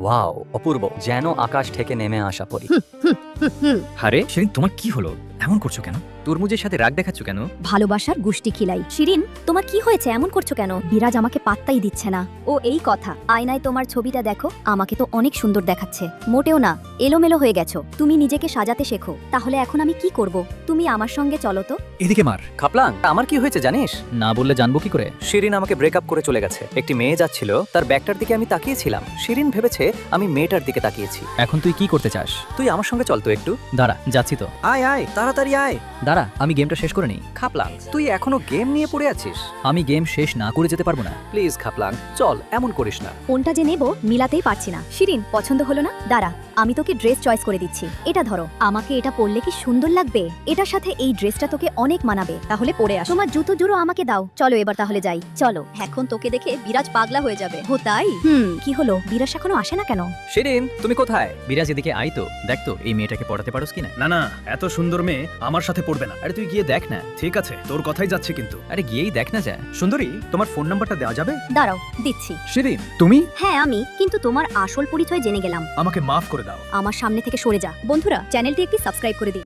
Wow, অপূর্ব, যেন আকাশ থেকে নেমে আসা পরি। আরে শিরিন, তোমার কি হলো? এমন করছো কেন? তরমুজের সাথে রাগ দেখাচ্ছ কেন? ভালোবাসার গুষ্টি খিলাই। শিরিন, তোমার কি হয়েছে? এমন করছো কেন? বিরাজ আমাকে পাত্তাই দিচ্ছে না। ও এই কথা, আয়নায় তোমার ছবিটা দেখো। আমাকে তো অনেক সুন্দর দেখাচ্ছে। মোটেও না, এলোমেলো হয়ে গেছো। তুমি নিজেকে সাজাতে শেখো। তাহলে এখন আমি কি করব? তুমি আমার সঙ্গে চলো তো। এদিকে মার। খাপলাং, আমার কি হয়েছে জানিস? না বললে জানবো কি করে? শিরিন আমাকে ব্রেকআপ করে চলে গেছে। একটি মেয়ে যাচ্ছিল, তার ব্যাগটার দিকে আমি তাকিয়েছিলাম। শিরিন ভেবেছে আমি মেয়েটার দিকে তাকিয়েছি। এখন তুই কি করতে চাস? তুই আমার সঙ্গে চল তো একটু। দাঁড়া, যাচ্ছি তো। আয় আয়, তাড়াতাড়ি আয়। দাঁড়া, আমি গেমটা শেষ করে নিই। খাপলাং, তুই এখনো গেম নিয়ে পড়ে আছিস? আমি গেম শেষ না করে যেতে পারবো না। প্লিজ খাপলাং, চল, এমন করিস না। কোনটা যে নেব মিলাতেই পারছি না। শিরিন, পছন্দ হলো না? দাঁড়া, আমি তোকে ড্রেস চয়েস করে দিচ্ছি। এটা ধরো। আমাকে এটা পরলে কি সুন্দর লাগবে? এটার সাথে এই ড্রেসটা তোকে অনেক মানাবে। তাহলে পরে আস। তোমার জুতো জুড়ো আমাকে দাও। চলো এবার তাহলে যাই। চলো। এখন তোকে দেখে বিরাজ পাগলা হয়ে যাবে। ও তাই? কি হলো? বিরাজ এখনো আসে না কেন? শিরিন, তুমি কোথায়? বিরাজ, এদিকে আই তো। দেখ তো এই মেয়েটাকে পড়াতে পারোস কিনা। না না, এত সুন্দর মেয়ে আমার সাথে পড়বে না। আরে তুই গিয়ে দেখ না। ঠিক আছে, তোর কথাই যাচ্ছে কিন্তু। আরে গিয়েই দেখ না যা। সুন্দরী, তোমার ফোন নাম্বারটা দেওয়া যাবে? দাঁড়াও, দিচ্ছি। শিরিন, তুমি? হ্যাঁ আমি, কিন্তু তোমার আসল পরিচয় জেনে গেলাম। আমাকে মাফ করে দাও। আমার সামনে থেকে সরে যা। বন্ধুরা, চ্যানেলটি একটি সাবস্ক্রাইব করে দিন।